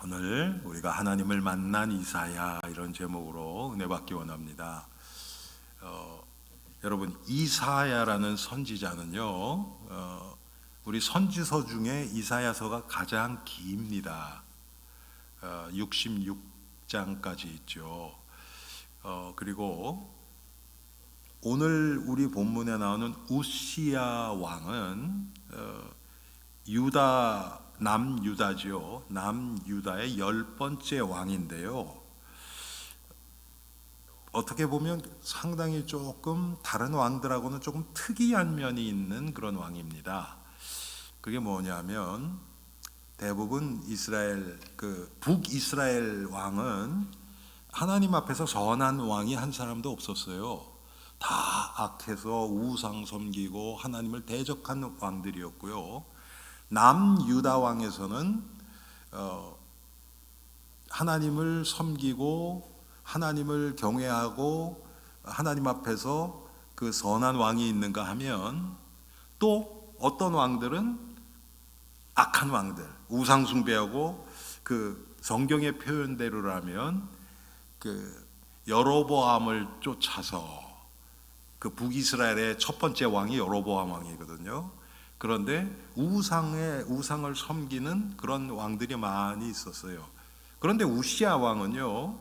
오늘 우리가 하나님을 만난 이사야 이런 제목으로 은혜 받기 원합니다. 여러분 이사야라는 선지자는요, 우리 선지서 중에 이사야서가 가장 깁니다. 66장까지 있죠. 그리고 오늘 우리 본문에 나오는 우시야 왕은 남유다지요. 남유다의 10번째 왕인데요. 어떻게 보면 상당히 조금 다른 왕들하고는 조금 특이한 면이 있는 그런 왕입니다. 그게 뭐냐면 대부분 이스라엘 북이스라엘 왕은 하나님 앞에서 선한 왕이 한 사람도 없었어요. 다 악해서 우상 섬기고 하나님을 대적한 왕들이었고요. 남유다 왕에서는 하나님을 섬기고 하나님을 경외하고 하나님 앞에서 그 선한 왕이 있는가 하면, 또 어떤 왕들은 악한 왕들, 우상 숭배하고 그 성경의 표현대로라면 그 여로보암을 쫓아서, 그 북이스라엘의 첫 번째 왕이 여로보암 왕이거든요. 그런데 우상을 섬기는 그런 왕들이 많이 있었어요. 그런데 우시야 왕은요,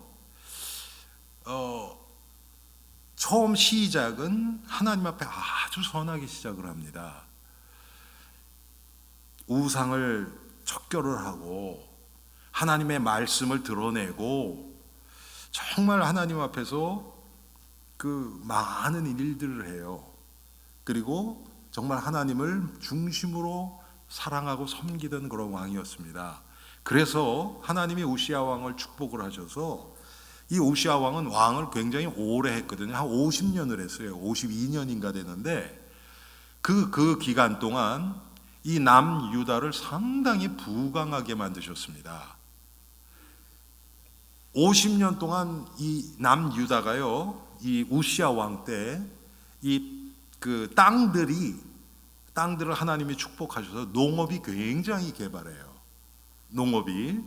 처음 시작은 하나님 앞에 아주 선하게 시작을 합니다. 우상을 척결을 하고 하나님의 말씀을 드러내고 정말 하나님 앞에서 그 많은 일들을 해요. 그리고 정말 하나님을 중심으로 사랑하고 섬기던 그런 왕이었습니다. 그래서 하나님이 우시야 왕을 축복을 하셔서, 이 우시야 왕은 왕을 굉장히 오래 했거든요. 한 50년을 했어요. 52년인가 되는데 그 기간 동안 이 남유다를 상당히 부강하게 만드셨습니다. 50년 동안 이 남유다가요, 이 우시야 왕 때 그 땅들을 하나님이 축복하셔서 농업이 굉장히 개발해요. 농업이.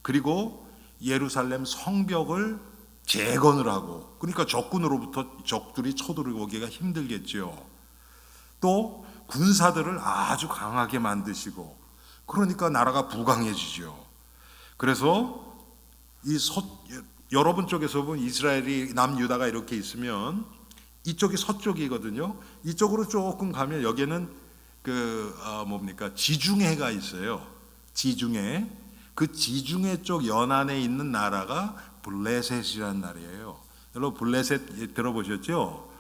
그리고 예루살렘 성벽을 재건을 하고, 그러니까 적군으로부터 적들이 쳐들어오기가 힘들겠죠. 또 군사들을 아주 강하게 만드시고, 그러니까 나라가 부강해지죠. 그래서 여러분 쪽에서 보면 이스라엘이 남유다가 이렇게 있으면 이쪽이 서쪽이거든요. 이쪽으로 조금 가면 여기는 지중해가 있어요. 지중해. 그 지중해 쪽 연안에 있는 나라가 블레셋이라는 나라예요. 여러분 블레셋 들어보셨죠?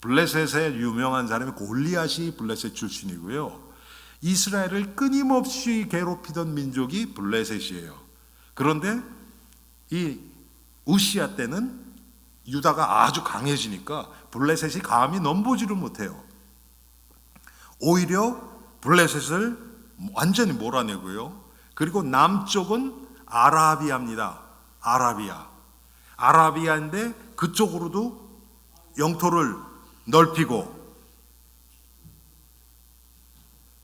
블레셋의 유명한 사람이 골리앗이 블레셋 출신이고요. 이스라엘을 끊임없이 괴롭히던 민족이 블레셋이에요. 그런데 이 우시야 때는 유다가 아주 강해지니까 블레셋이 감히 넘보지를 못해요. 오히려 블레셋을 완전히 몰아내고요. 그리고 남쪽은 아라비아입니다. 아라비아인데 그쪽으로도 영토를 넓히고,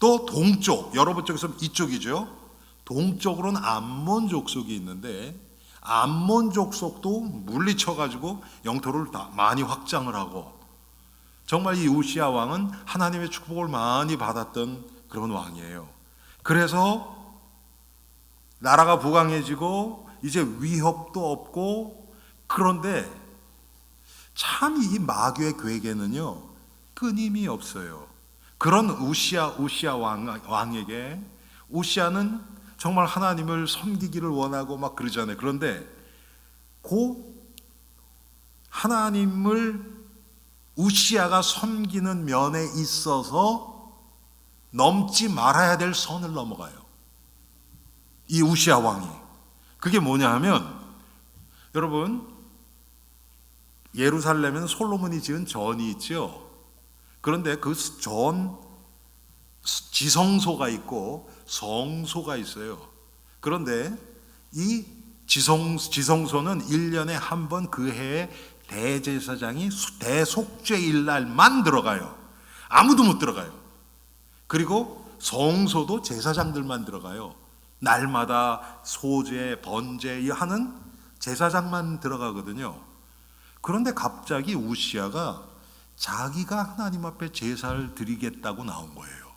또 동쪽, 여러분 쪽에서 이쪽이죠. 동쪽으로는 암몬 족속이 있는데 암몬 족속도 물리쳐가지고 영토를 다 많이 확장을 하고, 정말 이 우시야 왕은 하나님의 축복을 많이 받았던 그런 왕이에요. 그래서 나라가 부강해지고 이제 위협도 없고, 그런데 참 이 마귀의 괴계는요 끊임이 없어요. 그런 우시야 왕에게, 우시야는 정말 하나님을 섬기기를 원하고 막 그러잖아요. 그런데 하나님을 우시야가 섬기는 면에 있어서 넘지 말아야 될 선을 넘어가요. 이 우시야 왕이. 그게 뭐냐 하면, 여러분 예루살렘에는 솔로몬이 지은 전이 있죠. 그런데 그 지성소가 있고 성소가 있어요. 그런데 이 지성소는 1년에 한 번 그 해에 대제사장이 대속죄일 날만 들어가요. 아무도 못 들어가요. 그리고 성소도 제사장들만 들어가요. 날마다 소제, 번제 하는 제사장만 들어가거든요. 그런데 갑자기 우시아가 자기가 하나님 앞에 제사를 드리겠다고 나온 거예요.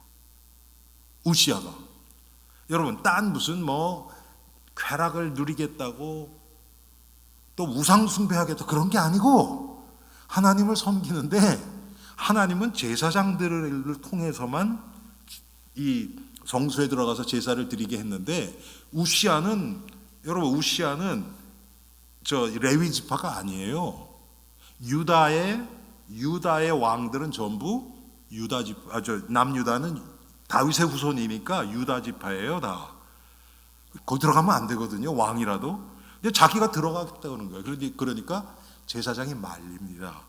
우시아가. 여러분, 딴 무슨 쾌락을 누리겠다고 또 우상 숭배하겠다 그런 게 아니고 하나님을 섬기는데, 하나님은 제사장들을 통해서만 이 성소에 들어가서 제사를 드리게 했는데, 우시아는 저 레위 지파가 아니에요. 유다의 왕들은 전부 유다 지파, 남유다는 다윗의 후손이니까 유다 지파예요, 다. 거기 들어가면 안 되거든요, 왕이라도. 근데 자기가 들어가겠다는 거예요. 그러니까 제사장이 말립니다.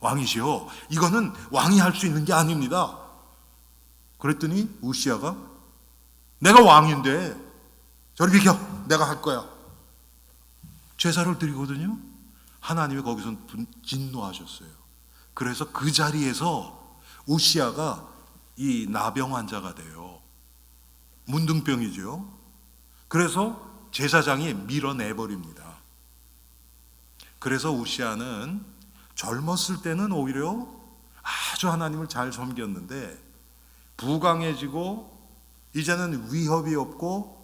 왕이시여, 이거는 왕이 할 수 있는 게 아닙니다. 그랬더니 우시아가 내가 왕인데 저리 비켜, 내가 할 거야. 제사를 드리거든요. 하나님이 거기서 진노하셨어요. 그래서 그 자리에서 우시아가 이 나병 환자가 돼요. 문둥병이죠. 그래서 제사장이 밀어내버립니다. 그래서 우시아는 젊었을 때는 오히려 아주 하나님을 잘 섬겼는데, 부강해지고 이제는 위협이 없고,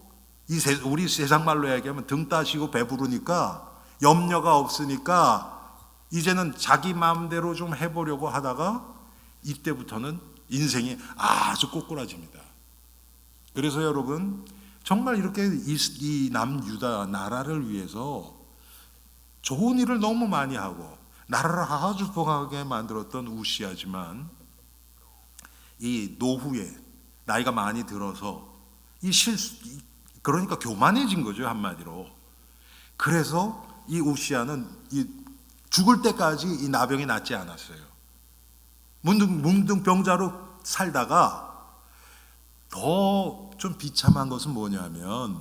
우리 세상 말로 얘기하면 등 따시고 배부르니까, 염려가 없으니까 이제는 자기 마음대로 좀 해보려고 하다가 이때부터는 인생이 아주 꼬꾸라집니다. 그래서 여러분, 정말 이렇게 이 남유다 나라를 위해서 좋은 일을 너무 많이 하고 나라를 아주 부강하게 만들었던 우시아지만, 이 노후에 나이가 많이 들어서 그러니까 교만해진 거죠, 한마디로. 그래서 이 우시아는 죽을 때까지 이 나병이 낫지 않았어요. 문둥병자로 살다가 더 좀 비참한 것은 뭐냐면,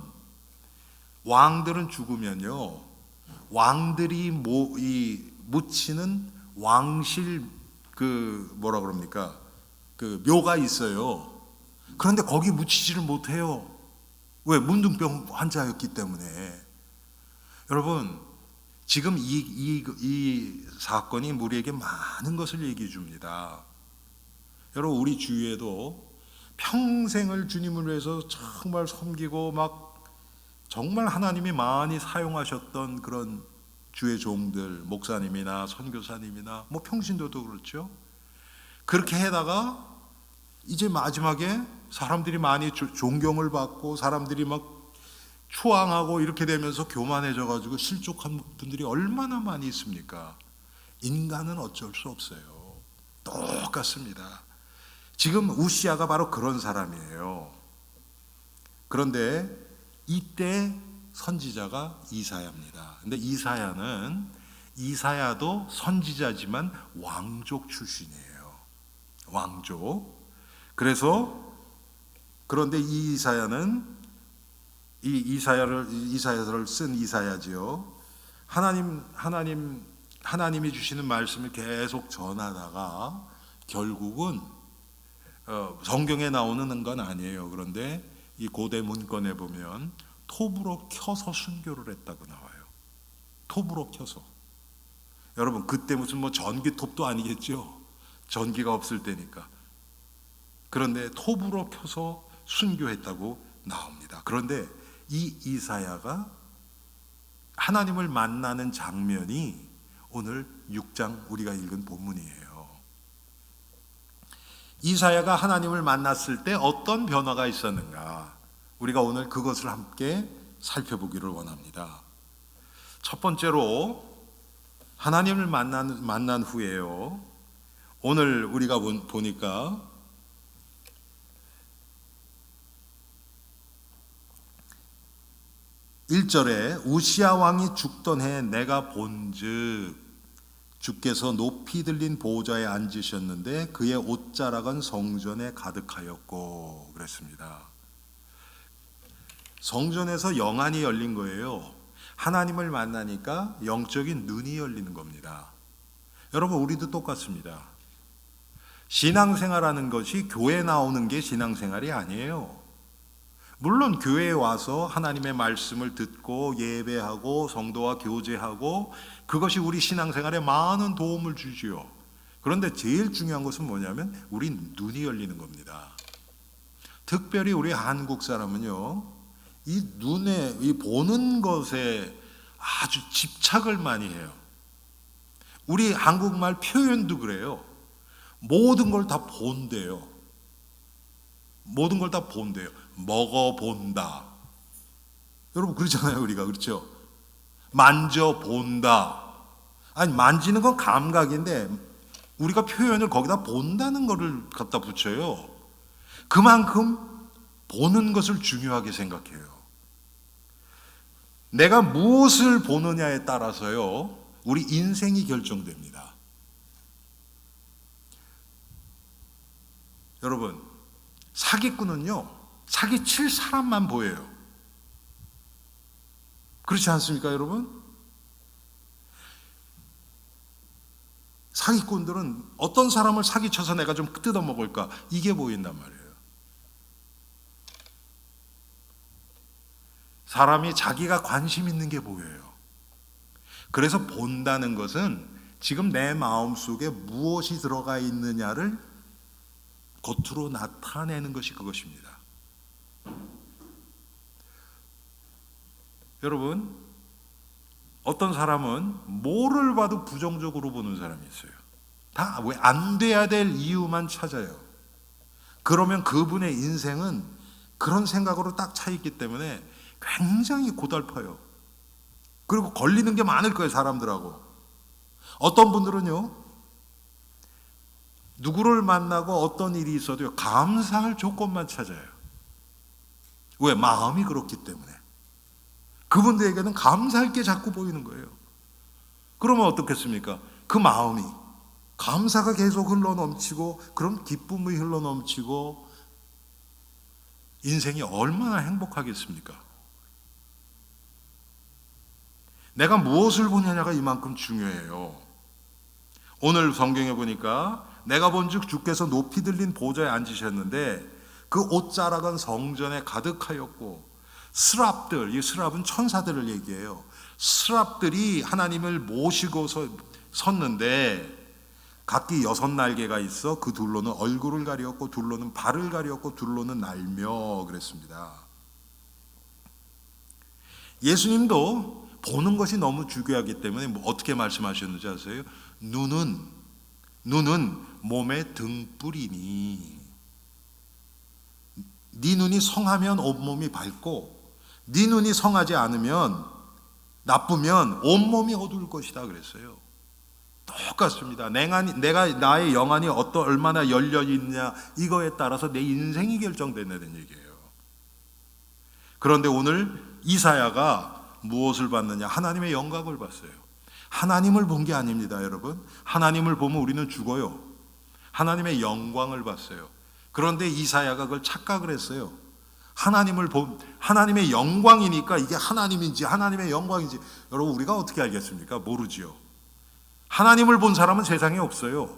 왕들은 죽으면요, 왕들이 묻히는 왕실 뭐라 그럽니까? 묘가 있어요. 그런데 거기 묻히지를 못해요. 왜? 문둥병 환자였기 때문에. 여러분, 지금 이 사건이 우리에게 많은 것을 얘기해 줍니다. 여러분, 우리 주위에도 평생을 주님을 위해서 정말 섬기고 정말 하나님이 많이 사용하셨던 그런 주의 종들, 목사님이나 선교사님이나 평신도도 그렇죠. 그렇게 해다가 이제 마지막에 사람들이 많이 존경을 받고 사람들이 추앙하고 이렇게 되면서 교만해져 가지고 실족한 분들이 얼마나 많이 있습니까? 인간은 어쩔 수 없어요. 똑같습니다. 지금 우시아가 바로 그런 사람이에요. 그런데 이때 선지자가 이사야입니다. 근데 이사야도 선지자지만 왕족 출신이에요. 왕족. 그런데 이 이사야를 쓴 이사야지요. 하나님이 주시는 말씀을 계속 전하다가 결국은 성경에 나오는 건 아니에요. 그런데 이 고대 문건에 보면 톱으로 켜서 순교를 했다고 나와요. 톱으로 켜서. 여러분, 그때 무슨 전기톱도 아니겠죠. 전기가 없을 때니까. 그런데 톱으로 켜서 순교했다고 나옵니다. 그런데 이 이사야가 하나님을 만나는 장면이 오늘 6장 우리가 읽은 본문이에요. 이사야가 하나님을 만났을 때 어떤 변화가 있었는가? 우리가 오늘 그것을 함께 살펴보기를 원합니다. 첫 번째로 하나님을 만난 후에요. 오늘 우리가 보니까 1절에 우시아 왕이 죽던 해 내가 본즉 주께서 높이 들린 보좌에 앉으셨는데 그의 옷자락은 성전에 가득하였고 그랬습니다. 성전에서 영안이 열린 거예요. 하나님을 만나니까 영적인 눈이 열리는 겁니다. 여러분, 우리도 똑같습니다. 신앙생활하는 것이 교회 나오는 게 신앙생활이 아니에요. 물론 교회에 와서 하나님의 말씀을 듣고 예배하고 성도와 교제하고 그것이 우리 신앙생활에 많은 도움을 주지요. 그런데 제일 중요한 것은 뭐냐면 우리 눈이 열리는 겁니다. 특별히 우리 한국 사람은요, 이 눈에, 이 보는 것에 아주 집착을 많이 해요. 우리 한국말 표현도 그래요. 모든 걸 다 본대요. 모든 걸 다 본대요. 먹어본다. 여러분 그러잖아요, 우리가. 그렇죠? 만져본다. 아니, 만지는 건 감각인데 우리가 표현을 거기다 본다는 거를 갖다 붙여요. 그만큼 보는 것을 중요하게 생각해요. 내가 무엇을 보느냐에 따라서요, 우리 인생이 결정됩니다. 여러분, 사기꾼은요, 사기칠 사람만 보여요. 그렇지 않습니까, 여러분? 사기꾼들은 어떤 사람을 사기쳐서 내가 좀 뜯어먹을까, 이게 보인단 말이에요. 사람이 자기가 관심 있는 게 보여요. 그래서 본다는 것은 지금 내 마음속에 무엇이 들어가 있느냐를 겉으로 나타내는 것이 그것입니다. 여러분, 어떤 사람은 뭐를 봐도 부정적으로 보는 사람이 있어요. 다 왜 안 돼야 될 이유만 찾아요. 그러면 그분의 인생은 그런 생각으로 딱 차 있기 때문에 굉장히 고달파요. 그리고 걸리는 게 많을 거예요, 사람들하고. 어떤 분들은요, 누구를 만나고 어떤 일이 있어도 감사할 조건만 찾아요. 왜? 마음이 그렇기 때문에. 그분들에게는 감사할 게 자꾸 보이는 거예요. 그러면 어떻겠습니까? 그 마음이 감사가 계속 흘러넘치고, 그럼 기쁨이 흘러넘치고, 인생이 얼마나 행복하겠습니까? 내가 무엇을 보냐가 이만큼 중요해요. 오늘 성경에 보니까 내가 본즉 주께서 높이 들린 보좌에 앉으셨는데 그 옷자락은 성전에 가득하였고, 스랍들, 이 스랍은 천사들을 얘기해요. 스랍들이 하나님을 모시고 섰는데 각기 6날개가 있어 그 둘로는 얼굴을 가리었고 둘로는 발을 가리었고 둘로는 날며 그랬습니다. 예수님도 보는 것이 너무 중요하기 때문에 어떻게 말씀하셨는지 아세요? 눈은 몸의 등불이니, 네 눈이 성하면 온몸이 밝고 네 눈이 성하지 않으면, 나쁘면 온몸이 어두울 것이다 그랬어요. 똑같습니다. 나의 영안이 얼마나 열려 있냐, 이거에 따라서 내 인생이 결정된다는 얘기예요. 그런데 오늘 이사야가 무엇을 봤느냐? 하나님의 영광을 봤어요. 하나님을 본 게 아닙니다, 여러분. 하나님을 보면 우리는 죽어요. 하나님의 영광을 봤어요. 그런데 이사야가 그걸 착각을 했어요. 하나님의 영광이니까 이게 하나님인지 하나님의 영광인지, 여러분 우리가 어떻게 알겠습니까? 모르지요. 하나님을 본 사람은 세상에 없어요.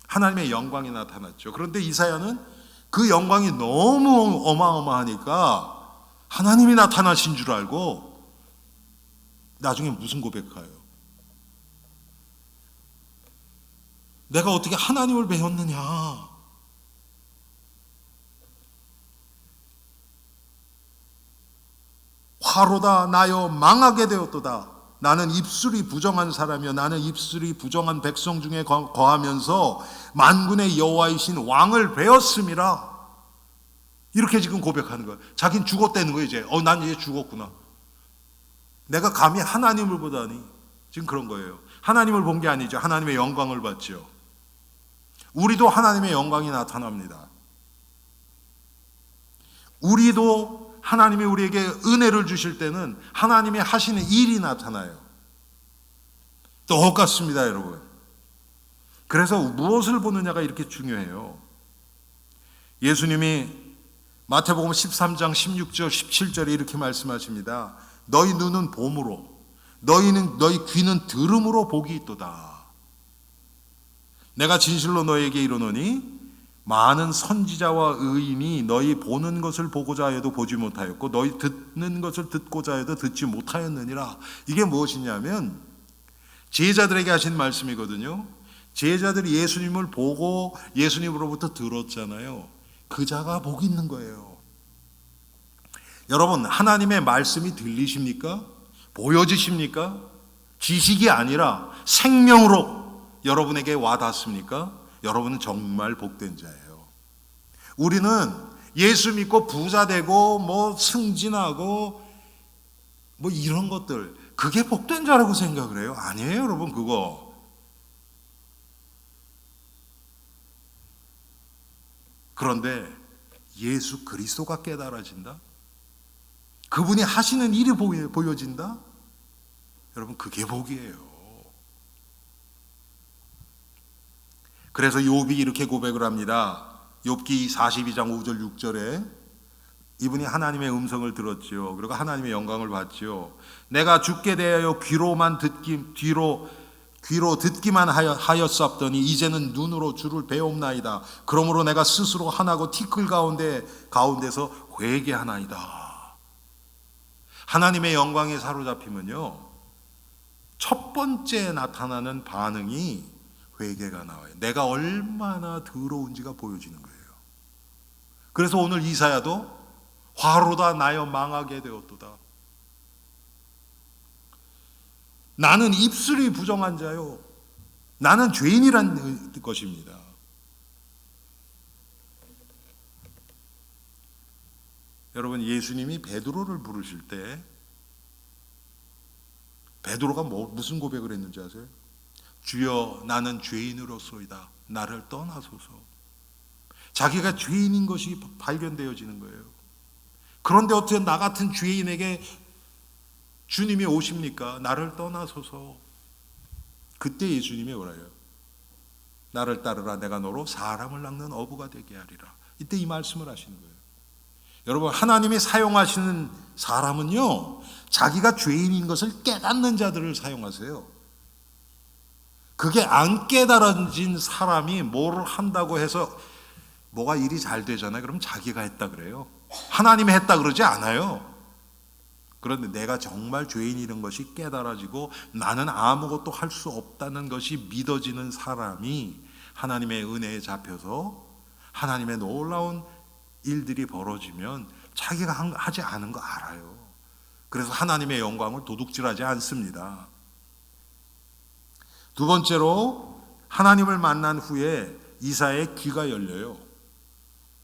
하나님의 영광이 나타났죠. 그런데 이사야는 그 영광이 너무 어마어마하니까 하나님이 나타나신 줄 알고 나중에 무슨 고백해요? 내가 어떻게 하나님을 배웠느냐? 화로다 나여 망하게 되었도다. 나는 입술이 부정한 사람이여, 나는 입술이 부정한 백성 중에 거하면서 만군의 여호와이신 왕을 배웠음이라. 이렇게 지금 고백하는 거예요. 자기는 죽었다는 거예요. 이제 난 이제 죽었구나. 내가 감히 하나님을 보다니. 지금 그런 거예요. 하나님을 본 게 아니죠. 하나님의 영광을 봤죠. 우리도 하나님의 영광이 나타납니다. 우리도 하나님이 우리에게 은혜를 주실 때는 하나님이 하시는 일이 나타나요. 똑같습니다, 여러분. 그래서 무엇을 보느냐가 이렇게 중요해요. 예수님이 마태복음 13장 16절 17절에 이렇게 말씀하십니다. 너희 눈은 봄으로, 너희 귀는 들음으로 복이 있도다. 내가 진실로 너희에게 이르노니 많은 선지자와 의인이 너희 보는 것을 보고자 해도 보지 못하였고 너희 듣는 것을 듣고자 해도 듣지 못하였느니라. 이게 무엇이냐면 제자들에게 하신 말씀이거든요. 제자들이 예수님을 보고 예수님으로부터 들었잖아요. 그 자가 복이 있는 거예요. 여러분, 하나님의 말씀이 들리십니까? 보여지십니까? 지식이 아니라 생명으로 여러분에게 와닿습니까? 여러분은 정말 복된 자예요. 우리는 예수 믿고 부자 되고 뭐 승진하고 뭐 이런 것들, 그게 복된 자라고 생각을 해요. 아니에요, 여러분. 그거 그런데 예수 그리스도가 깨달아진다, 그분이 하시는 일이 보여진다, 여러분, 그게 복이에요. 그래서 욥이 이렇게 고백을 합니다. 욥기 42장 5절 6절에 이분이 하나님의 음성을 들었지요. 그리고 하나님의 영광을 봤지요. 내가 죽게 대하여 귀로 듣기만 하였사옵더니 이제는 눈으로 주를 배옵나이다. 그러므로 내가 스스로 화나고 티끌 가운데서 회개하나이다. 하나님의 영광에 사로잡히면요, 첫 번째 나타나는 반응이 회개가 나와요. 내가 얼마나 더러운지가 보여지는 거예요. 그래서 오늘 이사야도 화로다 나여 망하게 되었도다. 나는 입술이 부정한 자요, 나는 죄인이란 것입니다. 여러분, 예수님이 베드로를 부르실 때 베드로가 무슨 고백을 했는지 아세요? 주여, 나는 죄인으로소이다. 나를 떠나소서. 자기가 죄인인 것이 발견되어지는 거예요. 그런데 어떻게 나 같은 죄인에게 주님이 오십니까? 나를 떠나소서. 그때 예수님이 뭐라요? 나를 따르라. 내가 너로 사람을 낚는 어부가 되게 하리라. 이때 이 말씀을 하시는 거예요. 여러분, 하나님이 사용하시는 사람은요, 자기가 죄인인 것을 깨닫는 자들을 사용하세요. 그게 안 깨달아진 사람이 뭘 한다고 해서 뭐가 일이 잘 되잖아요. 그럼 자기가 했다 그래요. 하나님이 했다 그러지 않아요. 그런데 내가 정말 죄인이라는 것이 깨달아지고 나는 아무것도 할 수 없다는 것이 믿어지는 사람이 하나님의 은혜에 잡혀서 하나님의 놀라운 일들이 벌어지면 자기가 하지 않은 거 알아요. 그래서 하나님의 영광을 도둑질하지 않습니다. 두 번째로, 하나님을 만난 후에 이사야의 귀가 열려요.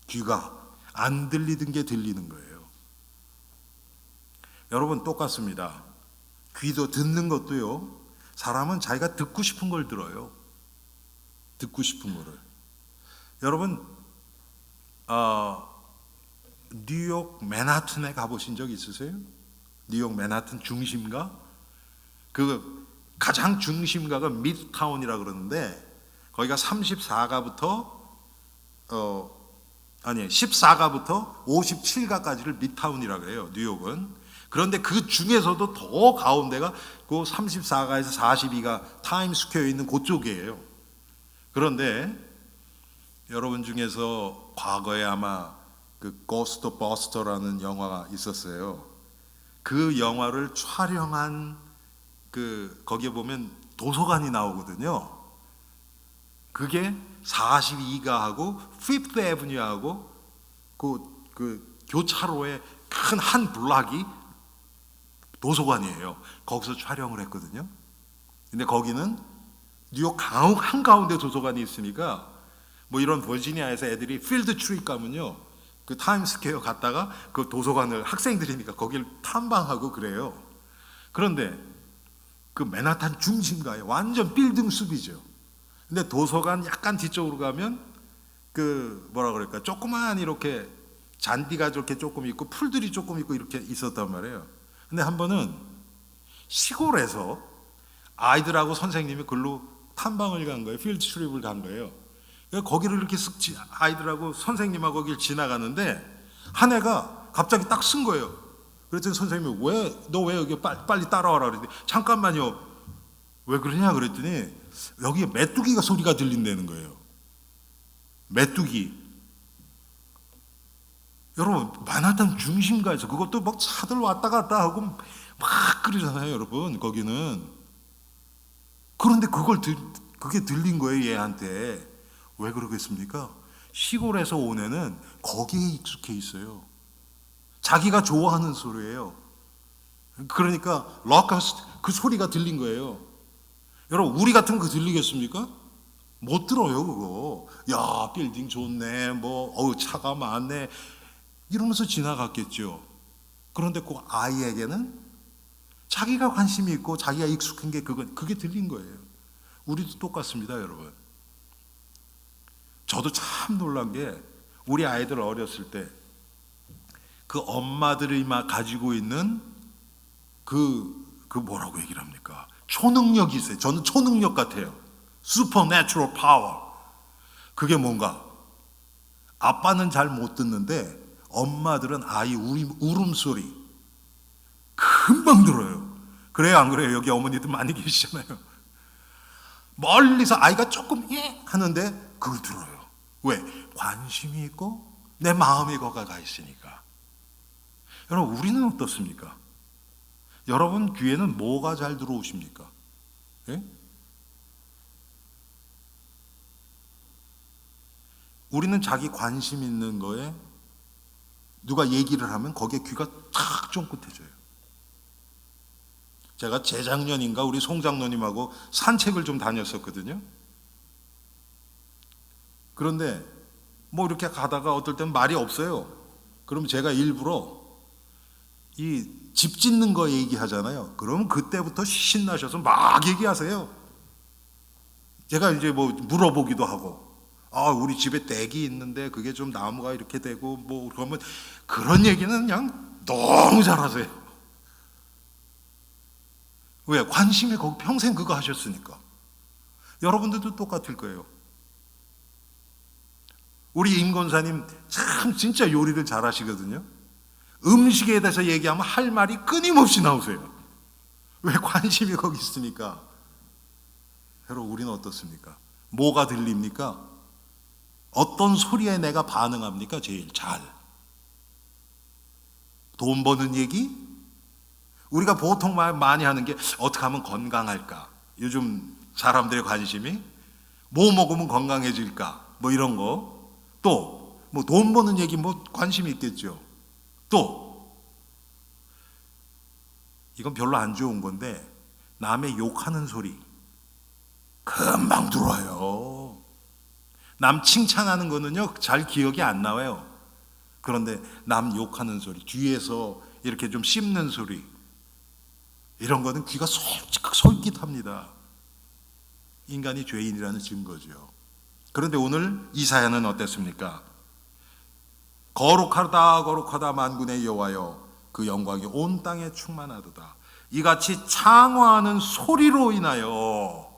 귀가 안 들리던 게 들리는 거예요. 여러분, 똑같습니다. 귀도 듣는 것도요, 사람은 자기가 듣고 싶은 걸 들어요. 듣고 싶은 거를. 여러분, 뉴욕 맨하튼에 가보신 적 있으세요? 뉴욕 맨하튼 중심가? 그 가장 중심가가 미드타운이라 그러는데 거기가 14가부터 14가부터 57가까지를 미드타운이라고 해요, 뉴욕은. 그런데 그 중에서도 더 가운데가 그 34가에서 42가 타임스퀘어에 있는 그쪽이에요. 그런데 여러분 중에서 과거에 아마 그 고스트 버스터라는 영화가 있었어요. 그 영화를 촬영한 거기에 보면 도서관이 나오거든요. 그게 42가하고 피프트 애버뉴하고 그 교차로에 큰 한 블락이 도서관이에요. 거기서 촬영을 했거든요. 근데 거기는 뉴욕 한가운데 도서관이 있으니까 뭐 이런 버지니아에서 애들이 필드 트립 가면요, 그 타임스퀘어 갔다가 그 도서관을 학생들이니까 거길 탐방하고 그래요. 그런데 그 맨하탄 중심가에 완전 빌딩 숲이죠. 근데 도서관 약간 뒤쪽으로 가면 그 뭐라 그럴까, 조그만 이렇게 잔디가 저렇게 조금 있고 풀들이 조금 있고 이렇게 있었단 말이에요. 근데 한 번은 시골에서 아이들하고 선생님이 글로 탐방을 간 거예요. 필드 트립을 간 거예요. 거기를 이렇게 쓱 아이들하고 선생님하고 거길 지나가는데 한 애가 갑자기 딱 쓴 거예요. 그랬더니 선생님이 너 왜 여기 빨리 따라와라 그랬더니 잠깐만요, 왜 그러냐 그랬더니 여기에 메뚜기가 소리가 들린다는 거예요. 메뚜기. 여러분, 만하탄 중심가에서 그것도 막 차들 왔다 갔다 하고 막 그러잖아요, 여러분. 거기는. 그런데 그게 들린 거예요, 얘한테. 왜 그러겠습니까? 시골에서 온 애는 거기에 익숙해 있어요. 자기가 좋아하는 소리예요. 그러니까 로커스트, 그 소리가 들린 거예요. 여러분, 우리 같으면 그거 들리겠습니까? 못 들어요, 그거. 야, 빌딩 좋네, 차가 많네, 이러면서 지나갔겠죠. 그런데 그 아이에게는 자기가 관심이 있고 자기가 익숙한 게 그게 들린 거예요. 우리도 똑같습니다, 여러분. 저도 참 놀란 게, 우리 아이들 어렸을 때 그 엄마들이 막 가지고 있는 그 뭐라고 얘기를 합니까? 초능력이 있어요. 저는 초능력 같아요. Supernatural power. 그게 뭔가, 아빠는 잘 못 듣는데 엄마들은 아이 울음소리 금방 들어요. 그래요, 안 그래요? 여기 어머니들 많이 계시잖아요. 멀리서 아이가 조금 하는데 그걸 들어요. 왜? 관심이 있고 내 마음이 거기가 가 있으니까. 여러분, 우리는 어떻습니까? 여러분 귀에는 뭐가 잘 들어오십니까? 예? 우리는 자기 관심 있는 거에 누가 얘기를 하면 거기에 귀가 탁 쫑긋해져요. 제가 재작년인가 우리 송장로님하고 산책을 좀 다녔었거든요. 그런데 이렇게 가다가 어떨 땐 말이 없어요. 그럼 제가 일부러 이 집 짓는 거 얘기하잖아요. 그럼 그때부터 신나셔서 막 얘기하세요. 제가 이제 물어보기도 하고, 우리 집에 댁이 있는데 그게 좀 나무가 이렇게 되고 그러면, 그런 얘기는 그냥 너무 잘하세요. 왜? 관심이 거기, 평생 그거 하셨으니까. 여러분들도 똑같을 거예요. 우리 임 권사님 참 진짜 요리를 잘하시거든요. 음식에 대해서 얘기하면 할 말이 끊임없이 나오세요. 왜? 관심이 거기 있으니까. 여러분, 우리는 어떻습니까? 뭐가 들립니까? 어떤 소리에 내가 반응합니까? 제일 잘. 돈 버는 얘기? 우리가 보통 많이 하는 게 어떻게 하면 건강할까? 요즘 사람들의 관심이 뭐 먹으면 건강해질까? 이런 거. 또 돈 버는 얘기 관심이 있겠죠. 또 이건 별로 안 좋은 건데, 남의 욕하는 소리 금방 들어와요. 남 칭찬하는 거는요 잘 기억이 안 나와요. 그런데 남 욕하는 소리, 뒤에서 이렇게 좀 씹는 소리, 이런 거는 귀가 솔깃합니다. 인간이 죄인이라는 증거죠. 그런데 오늘 이사야는 어땠습니까? 거룩하다 만군의 여호와여, 그 영광이 온 땅에 충만하도다. 이같이 창화하는 소리로 인하여,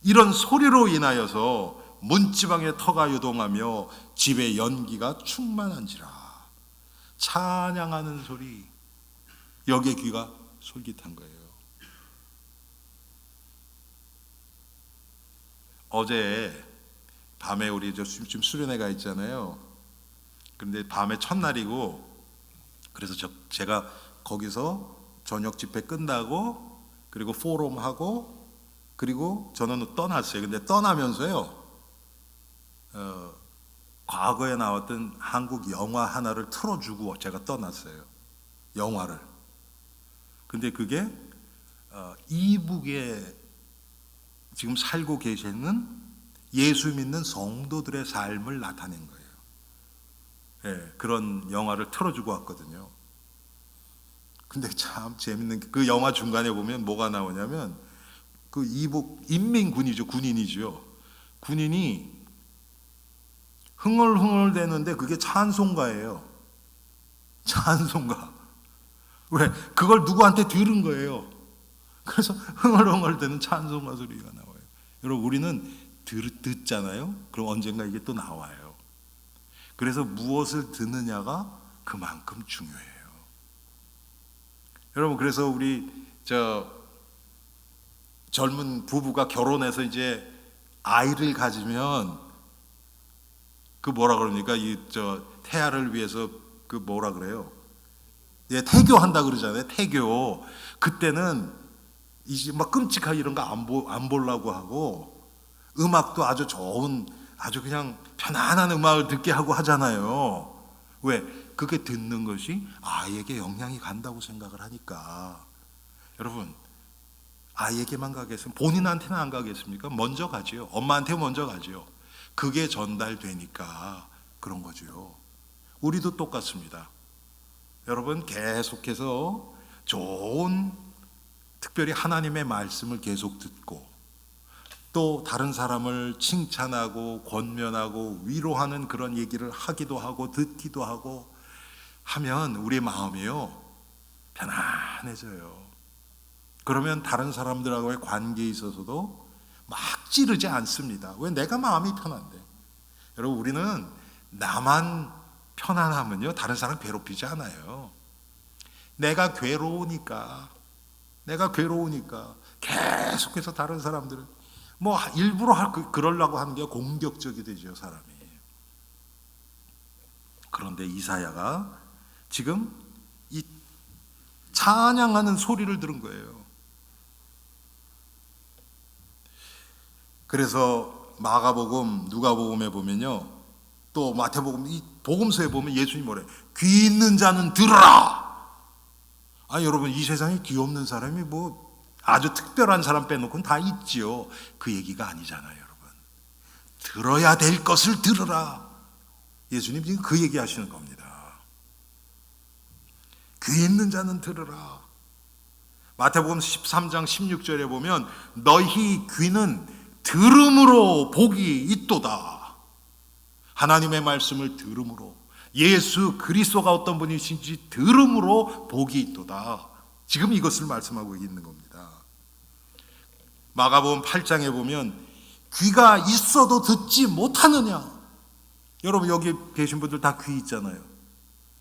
이런 소리로 인하여서 문지방의 터가 요동하며 집의 연기가 충만한지라. 찬양하는 소리, 여기에 귀가 솔깃한 거예요. 어제 밤에 우리 지금 수련회 가 있잖아요. 그런데 밤에 첫날이고, 그래서 제가 거기서 저녁 집회 끝나고, 그리고 포럼하고, 그리고 저는 떠났어요. 근데 떠나면서요, 과거에 나왔던 한국 영화 하나를 틀어주고 제가 떠났어요. 영화를. 근데 그게 이북에 지금 살고 계시는 예수 믿는 성도들의 삶을 나타낸 거예요. 예, 그런 영화를 틀어주고 왔거든요. 근데 참 재밌는 게, 그 영화 중간에 보면 뭐가 나오냐면, 그 이북 인민군이죠, 군인이죠. 군인이 흥얼흥얼대는데 그게 찬송가예요. 찬송가. 왜? 그걸 누구한테 들은 거예요. 그래서 흥얼흥얼대는 찬송가 소리가 나와요. 여러분, 우리는 듣잖아요. 그럼 언젠가 이게 또 나와요. 그래서 무엇을 듣느냐가 그만큼 중요해요. 여러분, 그래서 우리 젊은 부부가 결혼해서 이제 아이를 가지면 그 뭐라 그럽니까? 태아를 위해서 그 뭐라 그래요? 예, 태교한다 그러잖아요. 태교. 그때는 이제 막 끔찍하게 이런 거 안 보려고 하고 음악도 아주 좋은 아주 그냥 편안한 음악을 듣게 하고 하잖아요. 왜? 그게 듣는 것이 아이에게 영향이 간다고 생각을 하니까. 여러분, 아이에게만 가겠습니까? 본인한테는 안 가겠습니까? 먼저 가지요. 엄마한테 먼저 가지요. 그게 전달되니까 그런 거죠. 우리도 똑같습니다. 여러분, 계속해서 좋은, 특별히 하나님의 말씀을 계속 듣고 또 다른 사람을 칭찬하고 권면하고 위로하는 그런 얘기를 하기도 하고 듣기도 하고 하면 우리 마음이요 편안해져요. 그러면 다른 사람들하고의 관계에 있어서도 막 찌르지 않습니다. 왜? 내가 마음이 편한데. 여러분, 우리는 나만 편안하면요 다른 사람 괴롭히지 않아요. 내가 괴로우니까 계속해서 다른 사람들은 뭐 일부러 그러려고 하는 게 공격적이 되죠, 사람이. 그런데 이사야가 지금 이 찬양하는 소리를 들은 거예요. 그래서 마가복음, 누가복음에 보면요, 또 마태복음, 이 복음서에 보면 예수님 뭐래? 귀 있는 자는 들으라. 아, 여러분, 이 세상에 귀 없는 사람이 뭐 아주 특별한 사람 빼놓고는 다 있지요. 그 얘기가 아니잖아요, 여러분. 들어야 될 것을 들으라. 예수님 지금 그 얘기 하시는 겁니다. 귀 있는 자는 들으라. 마태복음 13장 16절에 보면 너희 귀는 들음으로 복이 있도다. 하나님의 말씀을 들음으로, 예수 그리스도가 어떤 분이신지 들음으로 복이 있도다. 지금 이것을 말씀하고 있는 겁니다. 마가복음 8장에 보면 귀가 있어도 듣지 못하느냐. 여러분, 여기 계신 분들 다 귀 있잖아요.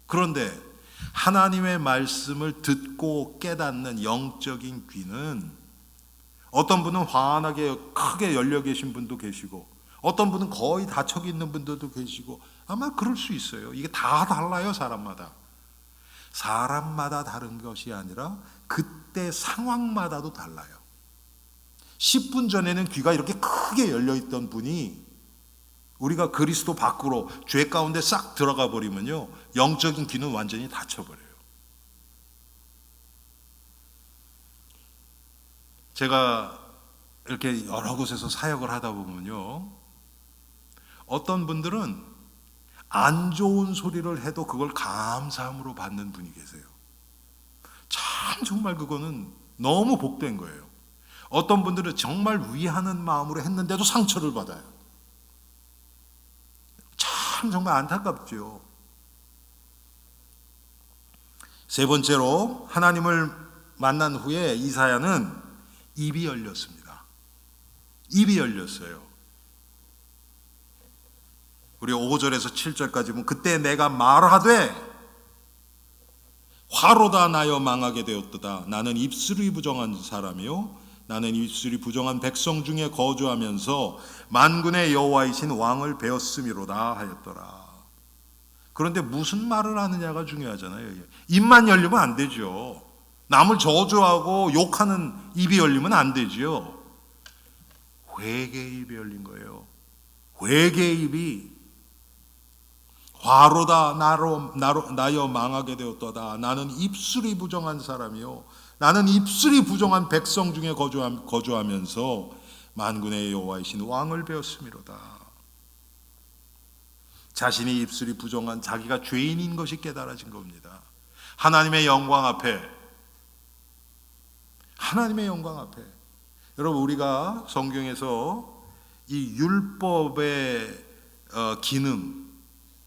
그런데 하나님의 말씀을 듣고 깨닫는 영적인 귀는, 어떤 분은 환하게 크게 열려 계신 분도 계시고 어떤 분은 거의 닫혀 있는 분들도 계시고, 아마 그럴 수 있어요. 이게 다 달라요, 사람마다. 사람마다 다른 것이 아니라 그때 상황마다도 달라요. 10분 전에는 귀가 이렇게 크게 열려 있던 분이 우리가 그리스도 밖으로 죄 가운데 싹 들어가 버리면요, 영적인 귀는 완전히 닫혀버려요. 제가 이렇게 여러 곳에서 사역을 하다 보면요, 어떤 분들은 안 좋은 소리를 해도 그걸 감사함으로 받는 분이 계세요. 참 정말 그거는 너무 복된 거예요. 어떤 분들은 정말 위하는 마음으로 했는데도 상처를 받아요. 참 정말 안타깝죠. 세 번째로, 하나님을 만난 후에 이사야는 입이 열렸습니다. 입이 열렸어요. 우리 5절에서 7절까지 보면 그때 내가 말하되 화로다 나여 망하게 되었도다. 나는 입술이 부정한 사람이요 나는 입술이 부정한 백성 중에 거주하면서 만군의 여호와이신 왕을 배웠음이로다 하였더라. 그런데 무슨 말을 하느냐가 중요하잖아요. 입만 열리면 안 되죠. 남을 저주하고 욕하는 입이 열리면 안 되죠. 회개의 입이 열린 거예요. 회개의 입이 화로다 나여 망하게 되었도다. 나는 입술이 부정한 사람이요 나는 입술이 부정한 백성 중에 거주하면서 만군의 여호와이신 왕을 배웠음이로다. 자신이 입술이 부정한, 자기가 죄인인 것이 깨달아진 겁니다. 하나님의 영광 앞에, 여러분, 우리가 성경에서 이 율법의 기능,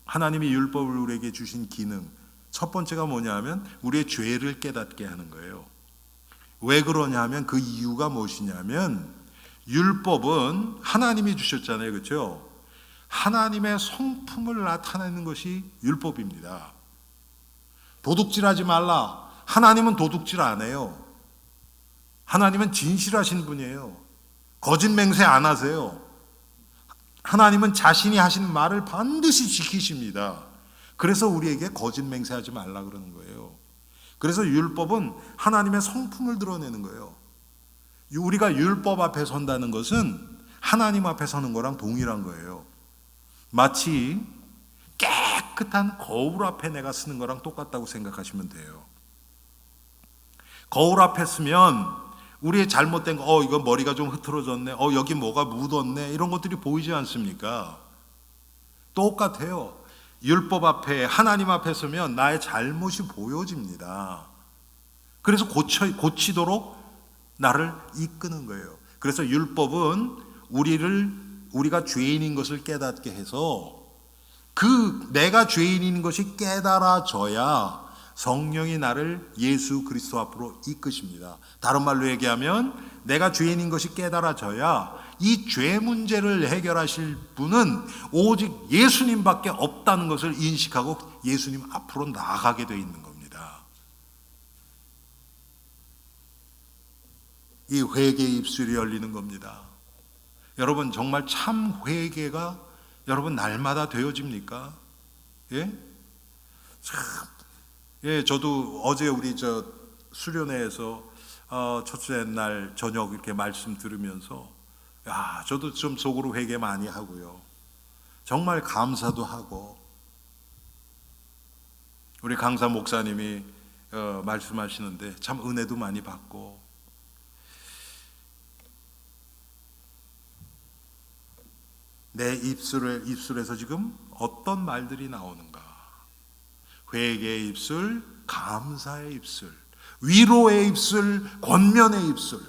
하나님이 율법을 우리에게 주신 기능, 첫 번째가 뭐냐 하면 우리의 죄를 깨닫게 하는 거예요. 왜 그러냐 하면 그 이유가 무엇이냐면, 율법은 하나님이 주셨잖아요, 그렇죠? 하나님의 성품을 나타내는 것이 율법입니다. 도둑질하지 말라. 하나님은 도둑질 안 해요. 하나님은 진실하신 분이에요. 거짓 맹세 안 하세요. 하나님은 자신이 하신 말을 반드시 지키십니다. 그래서 우리에게 거짓 맹세하지 말라 그러는 거예요. 그래서 율법은 하나님의 성품을 드러내는 거예요. 우리가 율법 앞에 선다는 것은 하나님 앞에 서는 거랑 동일한 거예요. 마치 깨끗한 거울 앞에 내가 서는 거랑 똑같다고 생각하시면 돼요. 거울 앞에 서면 우리의 잘못된 거, 이거 머리가 좀 흐트러졌네, 여기 뭐가 묻었네, 이런 것들이 보이지 않습니까? 똑같아요. 율법 앞에, 하나님 앞에 서면 나의 잘못이 보여집니다. 그래서 고치도록 나를 이끄는 거예요. 그래서 율법은 우리가 죄인인 것을 깨닫게 해서 내가 죄인인 것이 깨달아져야 성령이 나를 예수 그리스도 앞으로 이끄십니다. 다른 말로 얘기하면 내가 죄인인 것이 깨달아져야 이 죄 문제를 해결하실 분은 오직 예수님밖에 없다는 것을 인식하고 예수님 앞으로 나아가게 되어 있는 겁니다. 이 회개의 입술이 열리는 겁니다. 여러분, 정말 참 회개가 여러분 날마다 되어집니까? 예? 참, 예, 저도 어제 우리 수련회에서 첫째 날 저녁 이렇게 말씀 들으면서 저도 좀 속으로 회개 많이 하고요. 정말 감사도 하고, 우리 강사 목사님이 말씀하시는데 참 은혜도 많이 받고, 내 입술에서 지금 어떤 말들이 나오는가? 회개의 입술, 감사의 입술, 위로의 입술, 권면의 입술.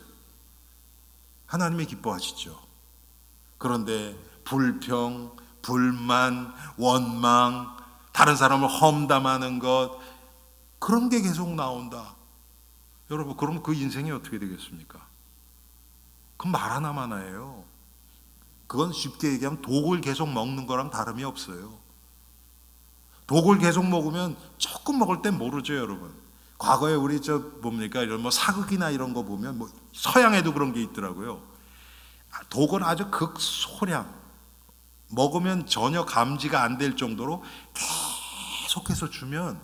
하나님이 기뻐하시죠. 그런데 불평, 불만, 원망, 다른 사람을 험담하는 것, 그런 게 계속 나온다. 여러분, 그럼 그 인생이 어떻게 되겠습니까? 그건 말 하나만해요. 그건 쉽게 얘기하면 독을 계속 먹는 거랑 다름이 없어요. 독을 계속 먹으면 조금 먹을 땐 모르죠, 여러분. 과거에 우리 이런 사극이나 이런 거 보면 서양에도 그런 게 있더라고요. 독은 아주 극소량 먹으면 전혀 감지가 안 될 정도로 계속해서 주면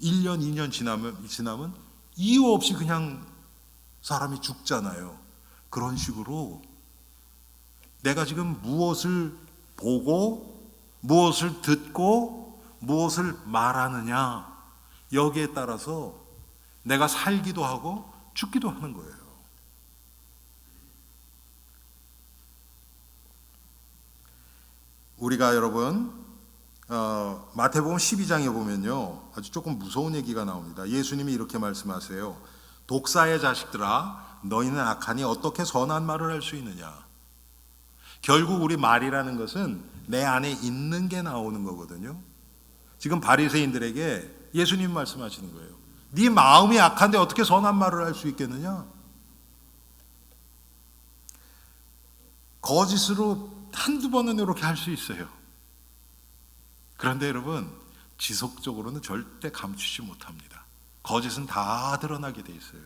1년, 2년 지나면 이유 없이 그냥 사람이 죽잖아요. 그런 식으로 내가 지금 무엇을 보고 무엇을 듣고 무엇을 말하느냐, 여기에 따라서 내가 살기도 하고 죽기도 하는 거예요. 우리가 여러분 마태복음 12장에 보면요, 아주 조금 무서운 얘기가 나옵니다. 예수님이 이렇게 말씀하세요. 독사의 자식들아, 너희는 악하니 어떻게 선한 말을 할 수 있느냐. 결국 우리 말이라는 것은 내 안에 있는 게 나오는 거거든요. 지금 바리새인들에게 예수님 말씀하시는 거예요. 네 마음이 악한데 어떻게 선한 말을 할 수 있겠느냐? 거짓으로 한두 번은 이렇게 할 수 있어요. 그런데 여러분, 지속적으로는 절대 감추지 못합니다. 거짓은 다 드러나게 돼 있어요.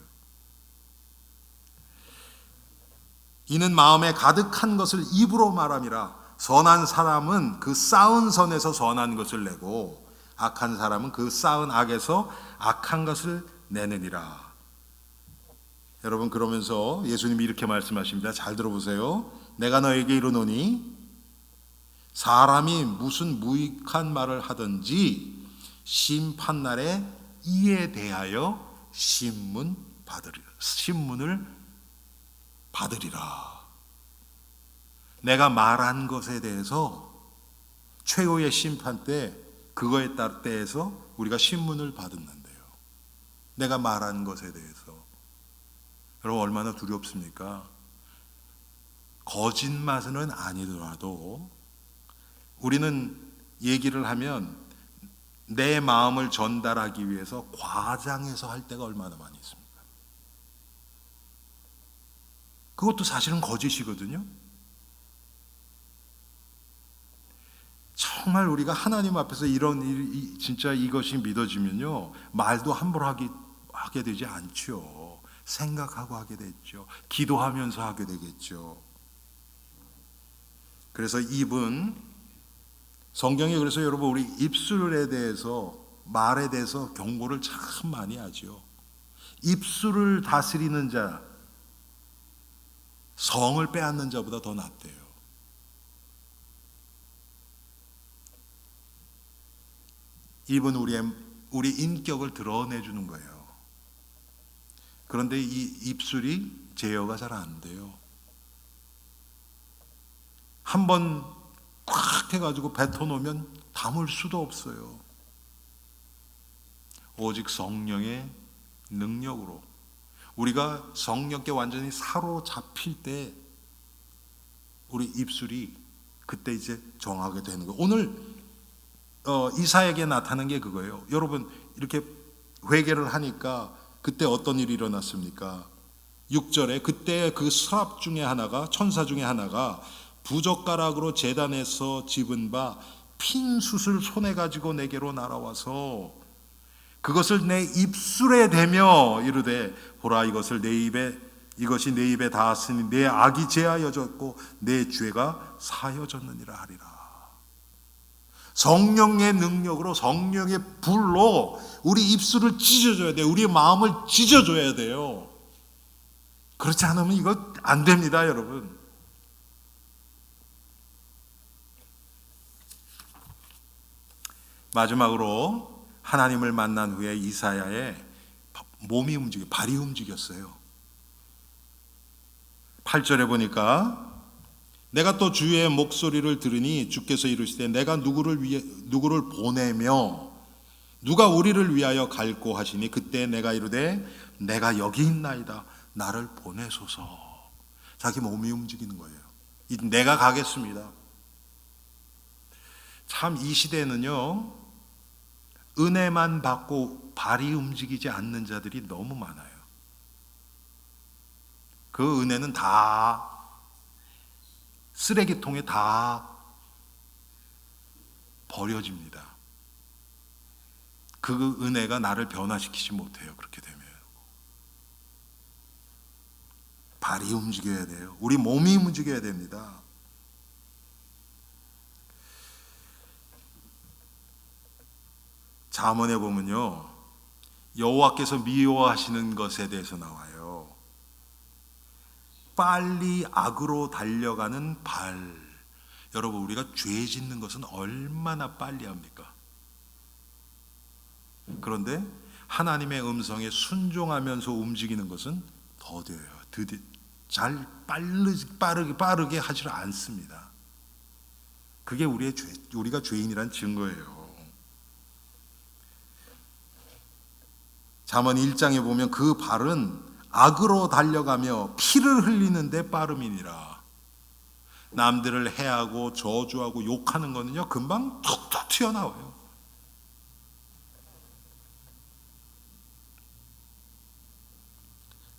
이는 마음에 가득한 것을 입으로 말함이라. 선한 사람은 그 쌓은 선에서 선한 것을 내고 악한 사람은 그 쌓은 악에서 악한 것을 내느니라. 여러분, 그러면서 예수님이 이렇게 말씀하십니다. 잘 들어보세요. 내가 너에게 이르노니 사람이 무슨 무익한 말을 하든지 심판날에 이에 대하여 신문을 받으리라. 내가 말한 것에 대해서 최후의 심판 때, 그거에 따라 때에서 우리가 신문을 받는데요. 내가 말한 것에 대해서. 여러분, 얼마나 두렵습니까? 거짓말은 아니더라도 우리는 얘기를 하면 내 마음을 전달하기 위해서 과장해서 할 때가 얼마나 많이 있습니까? 그것도 사실은 거짓이거든요. 정말 우리가 하나님 앞에서 진짜 이것이 믿어지면요, 말도 함부로 하게 되지 않죠. 생각하고 하게 됐죠. 기도하면서 하게 되겠죠. 그래서 입은 성경에 그래서 여러분 우리 입술에 대해서 말에 대해서 경고를 참 많이 하죠. 입술을 다스리는 자 성을 빼앗는 자보다 더 낫대요. 입은 우리 인격을 드러내주는 거예요. 그런데 이 입술이 제어가 잘 안 돼요. 한번 꽉 해가지고 뱉어놓으면 담을 수도 없어요. 오직 성령의 능력으로 우리가 성령께 완전히 사로잡힐 때 우리 입술이 그때 이제 정하게 되는 거예요. 오늘 이사야에게 나타난 게 그거예요. 여러분 이렇게 회개를 하니까 그때 어떤 일이 일어났습니까? 6절에 그때 그 스랍 중에 하나가 천사 중에 하나가 부젓가락으로 제단에서 집은 바 핀 숯을 손에 가지고 내게로 날아와서 그것을 내 입술에 대며 이르되 보라 이것이 내 입에 닿았으니 내 악이 제하여졌고 내 죄가 사여졌느니라 하리라. 성령의 능력으로 성령의 불로 우리 입술을 찢어줘야 돼요. 우리 마음을 찢어줘야 돼요. 그렇지 않으면 이거 안 됩니다, 여러분. 마지막으로 하나님을 만난 후에 이사야의 몸이 발이 움직였어요. 8절에 보니까 내가 또 주의 목소리를 들으니 주께서 이르시되 내가 누구를 보내며 누가 우리를 위하여 갈고 하시니 그때 내가 이르되 내가 여기 있나이다 나를 보내소서. 자기 몸이 움직이는 거예요. 내가 가겠습니다. 참 이 시대는요 은혜만 받고 발이 움직이지 않는 자들이 너무 많아요. 그 은혜는 다 쓰레기통에 다 버려집니다. 그 은혜가 나를 변화시키지 못해요. 그렇게 되면 발이 움직여야 돼요. 우리 몸이 움직여야 됩니다. 잠언에 보면요 여호와께서 미워하시는 것에 대해서 나와요. 빨리 악으로 달려가는 발. 여러분 우리가 죄 짓는 것은 얼마나 빨리 합니까? 그런데 하나님의 음성에 순종하면서 움직이는 것은 더뎌요. 잘 빠르게 하지 않습니다. 그게 우리가 죄인이란 증거예요. 잠언 1장에 보면 그 발은 악으로 달려가며 피를 흘리는데 빠름이니라. 남들을 해하고 저주하고 욕하는 거는요 금방 툭툭 튀어나와요.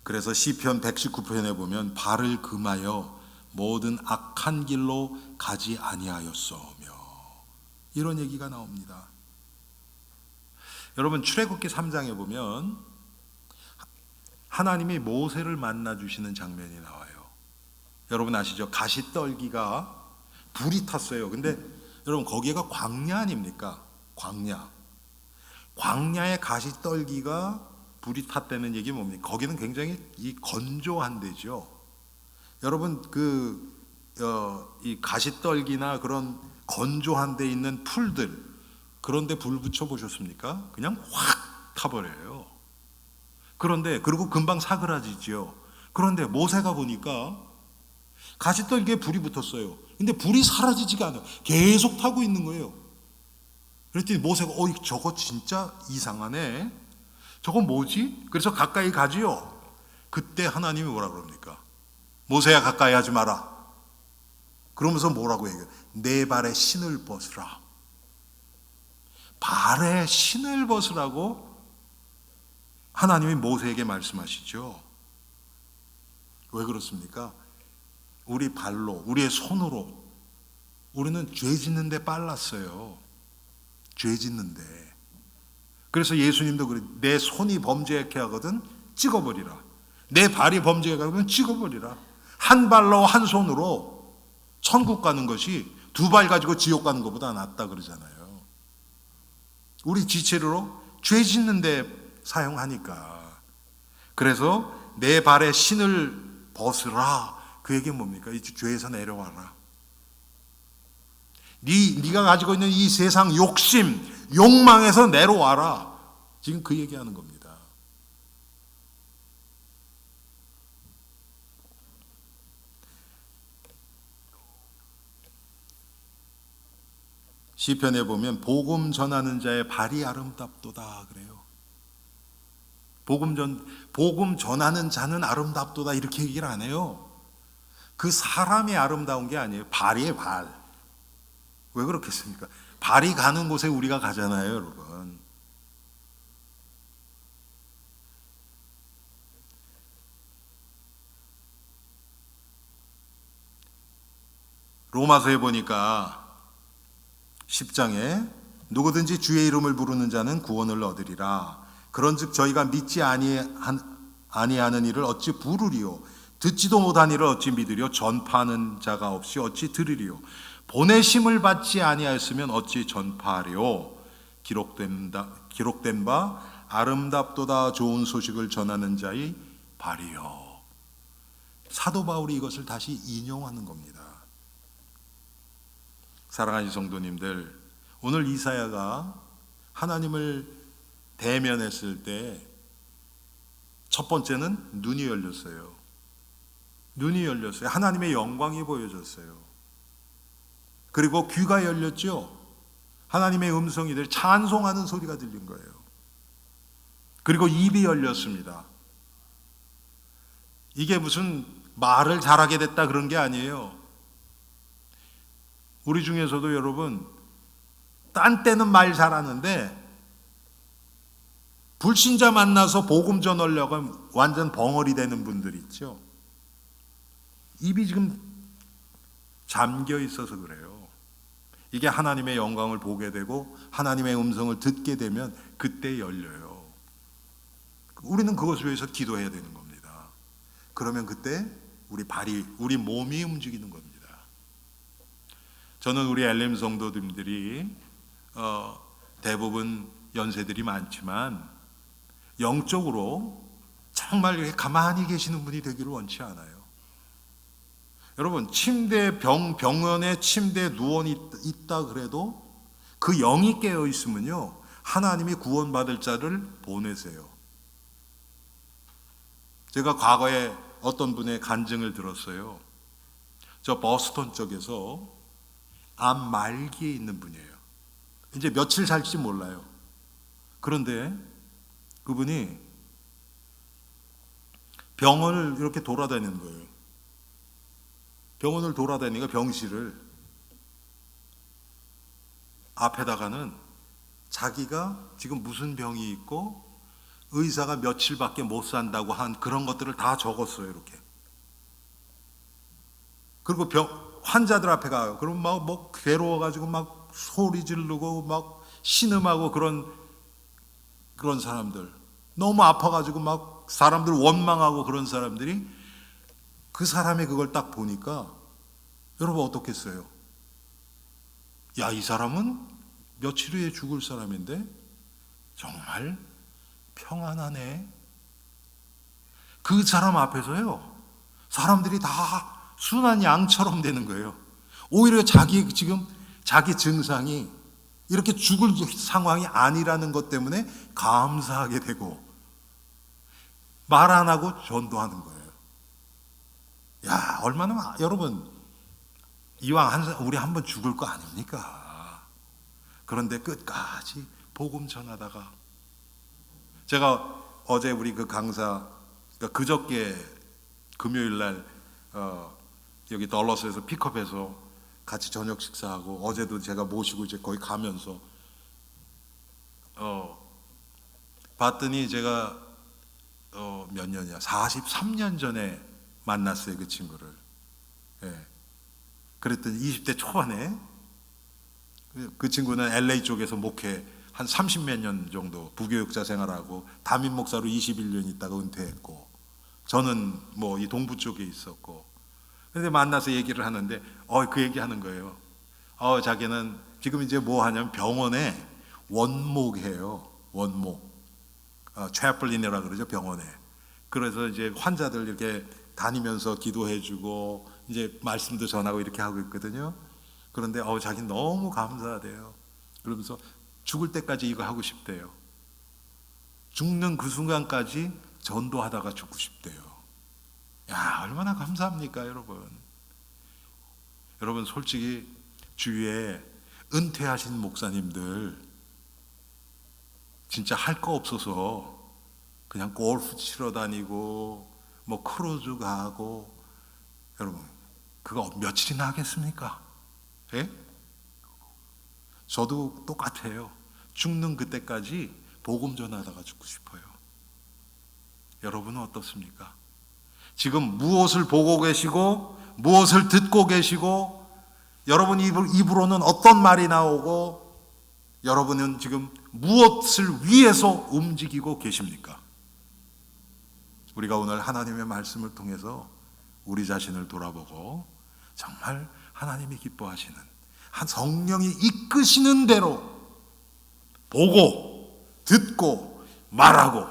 그래서 시편 119편에 보면 발을 금하여 모든 악한 길로 가지 아니하였으며 이런 얘기가 나옵니다. 여러분 출애굽기 3장에 보면 하나님이 모세를 만나 주시는 장면이 나와요. 여러분 아시죠? 가시떨기가 불이 탔어요. 근데 여러분 거기가 광야 아닙니까? 광야에 가시떨기가 불이 탔다는 얘기 뭡니까? 거기는 굉장히 건조한 데죠. 여러분 이 가시떨기나 그런 건조한 데 있는 풀들 그런데 불 붙여 보셨습니까? 그냥 확 타버려요. 그리고 금방 사그라지죠. 그런데 모세가 보니까 가시떨기에 불이 붙었어요. 근데 불이 사라지지가 않아요. 계속 타고 있는 거예요. 그랬더니 모세가 저거 진짜 이상하네. 저거 뭐지? 그래서 가까이 가지요. 그때 하나님이 뭐라 그럽니까? 모세야 가까이 하지 마라. 그러면서 뭐라고 얘기해요? 내 발에 신을 벗으라. 발에 신을 벗으라고 하나님이 모세에게 말씀하시죠. 왜 그렇습니까? 우리 발로, 우리의 손으로 우리는 죄 짓는데 빨랐어요. 죄 짓는데. 그래서 예수님도 그래. 내 손이 범죄하게 하거든 찍어버리라. 내 발이 범죄하게 하면 찍어버리라. 한 발로 한 손으로 천국 가는 것이 두 발 가지고 지옥 가는 것보다 낫다 그러잖아요. 우리 지체로 죄 짓는 데 사용하니까. 그래서 내 발에 신을 벗으라. 그 얘기는 뭡니까? 이 죄에서 내려와라. 네가 가지고 있는 이 세상 욕심, 욕망에서 내려와라. 지금 그 얘기하는 겁니다. 시편에 보면 복음 전하는 자의 발이 아름답도다 그래요. 복음 전하는 자는 아름답도다 이렇게 얘기를 안 해요. 그 사람이 아름다운 게 아니에요. 발이에요, 발. 왜 그렇겠습니까? 발이 가는 곳에 우리가 가잖아요, 여러분. 로마서에 보니까 10장에 누구든지 주의 이름을 부르는 자는 구원을 얻으리라. 그런즉 저희가 믿지 아니하는 이를 어찌 부르리요? 듣지도 못한 이를 어찌 믿으리요? 전파하는 자가 없이 어찌 들으리요? 보내심을 받지 아니하였으면 어찌 전파하리요? 기록된 바 아름답도다 좋은 소식을 전하는 자의 발이요. 사도 바울이 이것을 다시 인용하는 겁니다. 사랑하는 성도님들, 오늘 이사야가 하나님을 대면했을 때 첫 번째는 눈이 열렸어요. 눈이 열렸어요. 하나님의 영광이 보여졌어요. 그리고 귀가 열렸죠. 하나님의 음성이 찬송하는 소리가 들린 거예요. 그리고 입이 열렸습니다. 이게 무슨 말을 잘하게 됐다 그런 게 아니에요. 우리 중에서도 여러분 딴 때는 말 잘하는데 불신자 만나서 복음 전하려고 하면 완전 벙어리 되는 분들 있죠. 입이 지금 잠겨 있어서 그래요. 이게 하나님의 영광을 보게 되고 하나님의 음성을 듣게 되면 그때 열려요. 우리는 그것을 위해서 기도해야 되는 겁니다. 그러면 그때 우리 몸이 움직이는 겁니다. 저는 우리 엘렘 성도님들이 대부분 연세들이 많지만 영적으로 정말 이렇게 가만히 계시는 분이 되기를 원치 않아요. 여러분 병원에 침대에 누워 있다 그래도 그 영이 깨어 있으면요 하나님이 구원받을 자를 보내세요. 제가 과거에 어떤 분의 간증을 들었어요. 저 버스턴 쪽에서 암 말기에 있는 분이에요. 이제 며칠 살지 몰라요. 그런데 그분이 병원을 이렇게 돌아다니는 거예요. 병원을 돌아다니니까 병실을 앞에다가는 자기가 지금 무슨 병이 있고 의사가 며칠밖에 못 산다고 한 그런 것들을 다 적었어요. 이렇게. 그리고 환자들 앞에 가요. 그럼 막 괴로워가지고 막 소리 지르고 막 신음하고 그런 사람들, 너무 아파가지고 막 사람들 원망하고 그런 사람들이 그 사람이 그걸 딱 보니까 여러분 어떻겠어요? 야, 이 사람은 며칠 후에 죽을 사람인데 정말 평안하네. 그 사람 앞에서요 사람들이 다 순한 양처럼 되는 거예요. 오히려 자기 증상이 이렇게 죽을 상황이 아니라는 것 때문에 감사하게 되고 말 안 하고 전도하는 거예요. 야, 얼마나 여러분 이왕 우리 한번 죽을 거 아닙니까? 그런데 끝까지 복음 전하다가 제가 어제 우리 그 강사 그저께 금요일 날 여기 덜러스에서 픽업해서 같이 저녁 식사하고 어제도 제가 모시고 이제 거기 가면서 봤더니 제가 몇 년이야? 43년 전에 만났어요, 그 친구를. 예. 그랬더니 20대 초반에 그 친구는 LA 쪽에서 목회 한 30몇 년 정도 부교육자 생활하고 담임 목사로 21년 있다가 은퇴했고 저는 뭐 이 동부 쪽에 있었고 근데 만나서 얘기를 하는데 그 얘기하는 거예요. 자기는 지금 이제 뭐 하냐면 병원에 원목해요. 원목. 채플린이라 그러죠, 병원에. 그래서 이제 환자들 이렇게 다니면서 기도해주고 이제 말씀도 전하고 이렇게 하고 있거든요. 그런데 자기는 너무 감사하대요. 그러면서 죽을 때까지 이거 하고 싶대요. 죽는 그 순간까지 전도하다가 죽고 싶대요. 야, 얼마나 감사합니까, 여러분. 여러분, 솔직히 주위에 은퇴하신 목사님들 진짜 할 거 없어서 그냥 골프 치러 다니고 뭐 크루즈 가고, 여러분 그거 며칠이나 하겠습니까? 예? 저도 똑같아요. 죽는 그때까지 복음 전하다가 죽고 싶어요. 여러분은 어떻습니까? 지금 무엇을 보고 계시고 무엇을 듣고 계시고 여러분 입으로는 어떤 말이 나오고 여러분은 지금 무엇을 위해서 움직이고 계십니까? 우리가 오늘 하나님의 말씀을 통해서 우리 자신을 돌아보고 정말 하나님이 기뻐하시는 한 성령이 이끄시는 대로 보고 듣고 말하고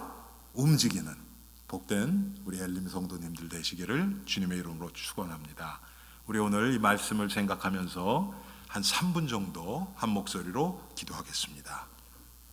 움직이는 복된 우리 엘림 성도님들 되시기를 주님의 이름으로 축원합니다. 우리 오늘 이 말씀을 생각하면서 한 3분 정도 한 목소리로 기도하겠습니다.